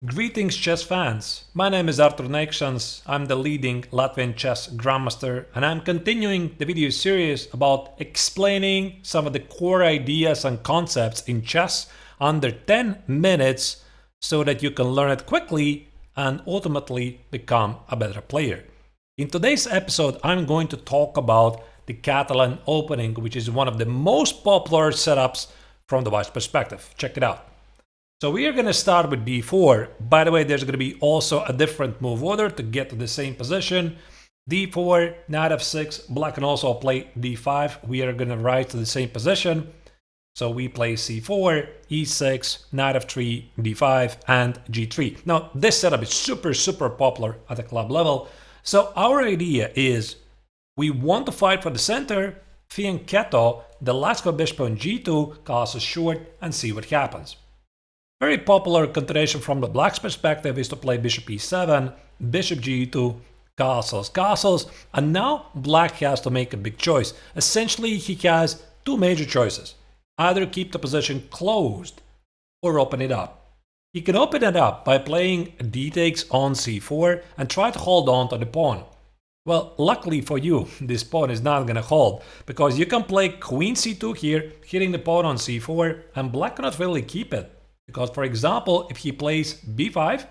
Greetings chess fans, my name is Arturs Neiksans, I'm the leading Latvian chess grandmaster and I'm continuing the video series about explaining some of the core ideas and concepts in chess under 10 minutes so that you can learn it quickly and ultimately become a better player. In today's episode I'm going to talk about the Catalan opening, which is one of the most popular setups from the white's perspective. Check it out. So we are going to start with d4. By the way, there's going to be also a different move order to get to the same position. d4, knight f6, black can also play d5. We are going to rise to the same position. So we play c4, e6, knight f3, d5, and g3. Now, this setup is super popular at the club level. So our idea is we want to fight for the center, fianchetto, the last bishop on g2, castles short, and see what happens. Very popular continuation from the black's perspective is to play bishop e7, bishop g2, castles, and now black has to make a big choice. Essentially, he has two major choices. Either keep the position closed or open it up. He can open it up by playing d takes on c4 and try to hold on to the pawn. Well, luckily for you, this pawn is not going to hold, because you can play queen c2 here, hitting the pawn on c4, and black cannot really keep it. Because, for example, if he plays b5,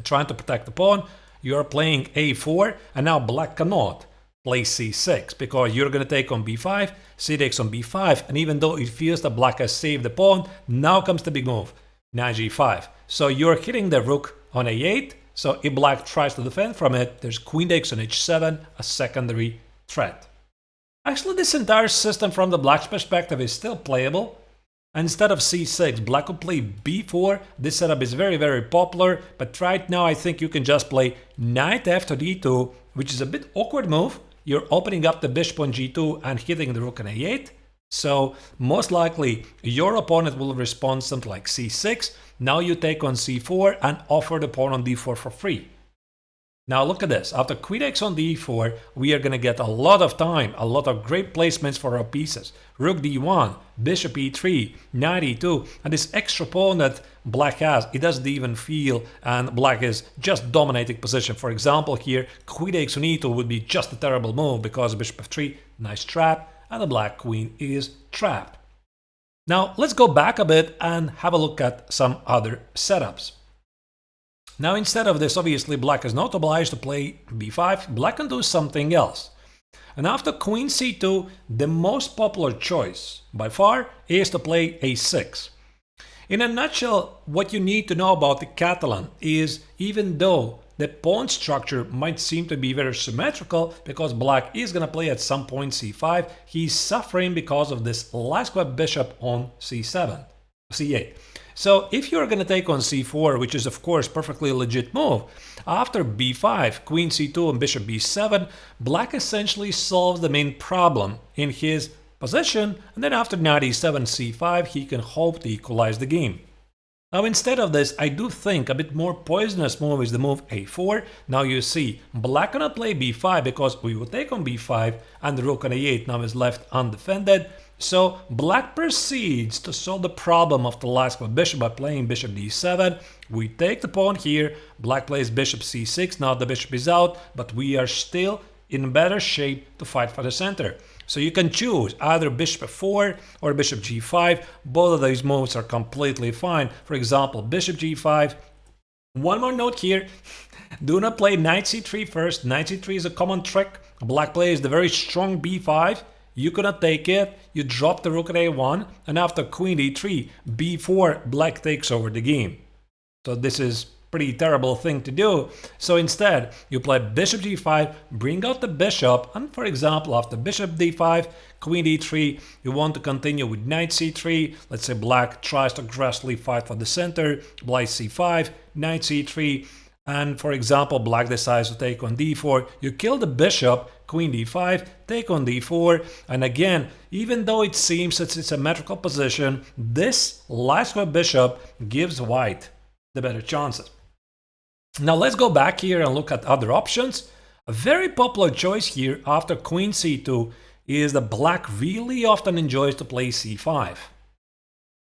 trying to protect the pawn, you're playing a4, and now black cannot play c6, because you're going to take on b5, c takes on b5, and even though it feels that black has saved the pawn, now comes the big move, knight g5. So you're hitting the rook on a8, so if black tries to defend from it, there's queen takes on h7, a secondary threat. Actually, this entire system from the black's perspective is still playable. Instead of c6, black would play b4. This setup is very popular, but right now I think you can just play knight f to d2, which is a bit awkward move. You're opening up the bishop on g2 and hitting the rook on a8. So most likely your opponent will respond something like c6. Now you take on c4 and offer the pawn on d4 for free. Now look at this. After queen takes on d4, we are going to get a lot of time, a lot of great placements for our pieces. Rook d1, bishop e3, knight e2, and this extra pawn that black has, it doesn't even feel, and black is just dominating position. For example, here, queen takes on e2 would be just a terrible move because bishop f3, nice trap, and the black queen is trapped. Now let's go back a bit and have a look at some other setups. Now instead of this, obviously black is not obliged to play b5, black can do something else. And after queen c2, the most popular choice by far is to play a6. In a nutshell, what you need to know about the Catalan is, even though the pawn structure might seem to be very symmetrical because black is going to play at some point c5, he's suffering because of this last bishop on c8. So if you're going to take on c4, which is of course perfectly legit move, after b5, queen c2 and bishop b7, black essentially solves the main problem in his position, and then after knight e7, c5, he can hope to equalize the game. Now instead of this, I do think a bit more poisonous move is the move a4. Now you see, black cannot play b5 because we will take on b5 and the rook on a8 now is left undefended. So black proceeds to solve the problem of the last bishop by playing bishop d7. We take the pawn here, black plays bishop c6, now the bishop is out, but we are still in better shape to fight for the center. So you can choose either bishop f4 or bishop g5. Both of these moves are completely fine. For example, bishop g5. One more note here, do not play knight c3 first. Knight c3 is a common trick. Black plays the very strong b5. You cannot take it, you drop the rook at a1, and after queen e3, b4, black takes over the game. So this is pretty terrible thing to do. So instead, you play bishop g5, bring out the bishop, and for example, after bishop d5, queen e3, you want to continue with knight c3. Let's say black tries to aggressively fight for the center, black c5, knight c3, and for example, black decides to take on d4. You kill the bishop, queen d5, take on d4, and again, even though it seems it's a symmetrical position, this last bishop gives white the better chances. Now let's go back here and look at other options. A very popular choice here after queen c2 is that black really often enjoys to play c5.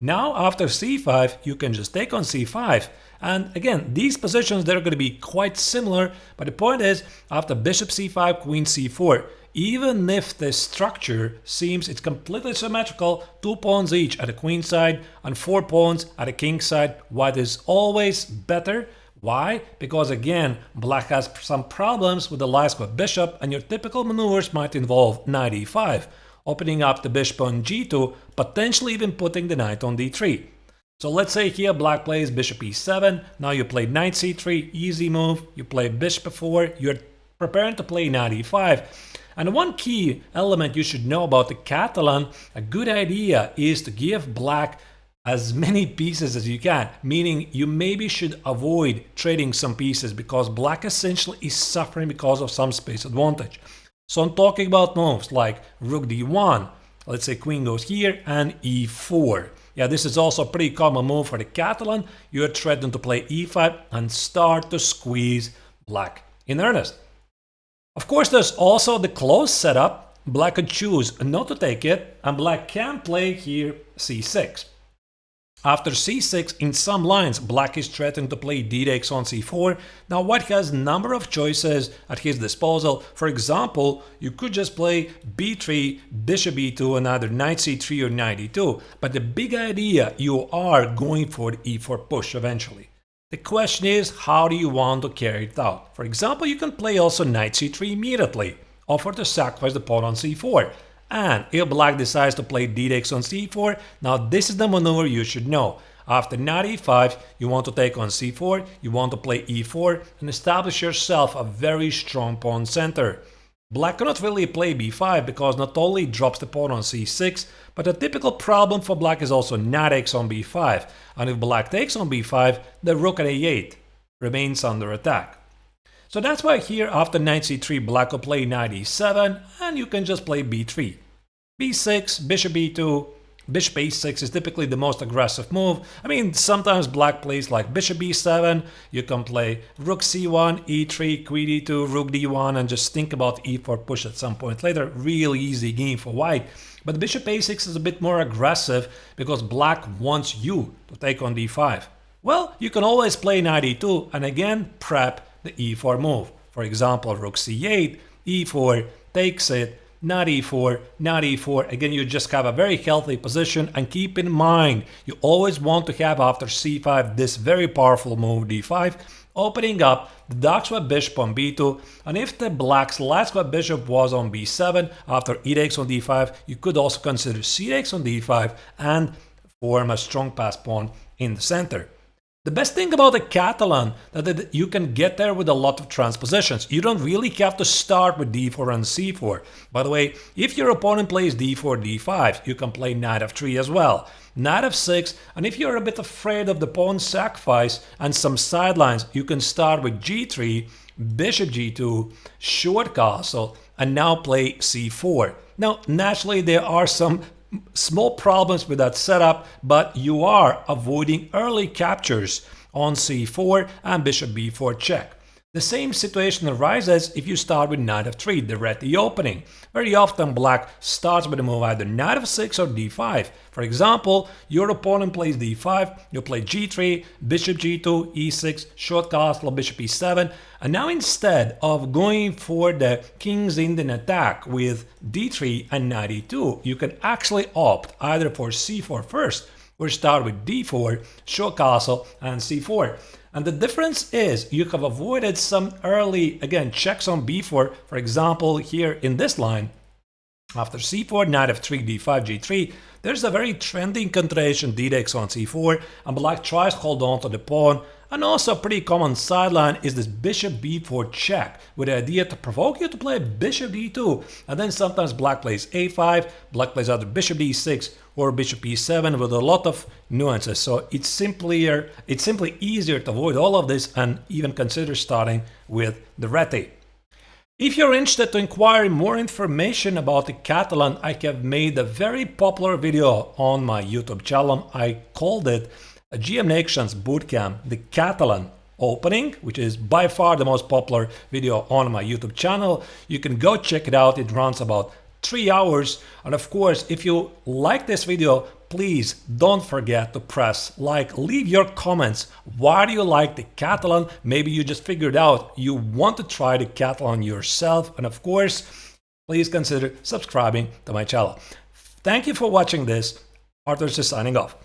Now after c5, you can just take on c5. And again, these positions, they're going to be quite similar, but the point is, after bishop c5, queen c4, even if the structure seems it's completely symmetrical, 2 pawns each at the queen side and 4 pawns at the king side, white is always better. Why? Because again, black has some problems with the light square bishop, and your typical maneuvers might involve knight e5, opening up the bishop on g2, potentially even putting the knight on d3. So let's say here black plays bishop e7, now you play knight c3, easy move, you play bishop e4, you're preparing to play knight e5. And one key element you should know about the Catalan, a good idea is to give black as many pieces as you can, meaning you maybe should avoid trading some pieces because black essentially is suffering because of some space advantage. So I'm talking about moves like rook d1, let's say queen goes here, and e4. Yeah, this is also a pretty common move for the Catalan. You're threatened to play e5 and start to squeeze black in earnest. Of course, there's also the close setup. Black could choose not to take it, and black can play here c6. After c6, in some lines, black is threatening to play d takes on c4. Now, white has a number of choices at his disposal. For example, you could just play b3, bishop e2, and either knight c3 or knight e2. But the big idea, you are going for the e4 push eventually. The question is, how do you want to carry it out? For example, you can play also knight c3 immediately, offer to sacrifice the pawn on c4. And if black decides to play d takes on c4, now this is the maneuver you should know. After knight e5, you want to take on c4, you want to play e4 and establish yourself a very strong pawn center. Black cannot really play b5 because not only drops the pawn on c6, but a typical problem for black is also knight takes on b5. And if black takes on b5, the rook at a8 remains under attack. So that's why here after knight c3, black will play knight e7, and you can just play b3. b6, bishop b2, bishop a6 is typically the most aggressive move. I mean, sometimes black plays like bishop b7, you can play rook c1, e3, queen e2, rook d1, and just think about e4 push at some point later. Really easy game for white. But bishop a6 is a bit more aggressive because black wants you to take on d5. Well, you can always play knight e2 and again prep the e4 move. For example, rook c8, e4, takes it, knight e4, knight e4. Again, you just have a very healthy position, and keep in mind, you always want to have after c5 this very powerful move d5, opening up the dark square bishop on b2, and if the black's light square bishop was on b7, after e takes on d5, you could also consider c takes on d5 and form a strong pass pawn in the center. The best thing about the Catalan that you can get there with a lot of transpositions. You don't really have to start with d4 and c4. By the way, if your opponent plays d4, d5, you can play knight f3 as well. Knight f6, and if you're a bit afraid of the pawn sacrifice and some sidelines, you can start with g3, bishop g2, short castle, and now play c4. Now, naturally, there are some small problems with that setup, but you are avoiding early captures on c4 and bishop b4 check. The same situation arises if you start with knight f3, the ready opening. Very often black starts with a move either knight f6 or d5. For example, your opponent plays d5, you play g3, bishop g2, e6, short castle, bishop e7, and now instead of going for the King's Indian attack with d3 and knight e2, you can actually opt either for c4 first or start with d4, short castle, and c4. And the difference is you have avoided some early, again, checks on b4. For example, here in this line, after c4, knight f3, d5, g3, there's a very trendy continuation d takes on c4, and black tries to hold on to the pawn. And also a pretty common sideline is this bishop b4 check, with the idea to provoke you to play bishop d2, and then sometimes black plays a5, black plays either bishop d6 or bishop e7 with a lot of nuances. So it's simply easier to avoid all of this and even consider starting with the rete. If you're interested to inquire more information about the Catalan, I have made a very popular video on my YouTube channel. I called it a GM Neiksans Bootcamp, the Catalan opening, which is by far the most popular video on my YouTube channel. You can go check it out. It runs about 3 hours. And of course, if you like this video, please don't forget to press like, leave your comments. Why do you like the Catalan? Maybe you just figured out you want to try the Catalan yourself. And of course, please consider subscribing to my channel. Thank you for watching this. Arturs is signing off.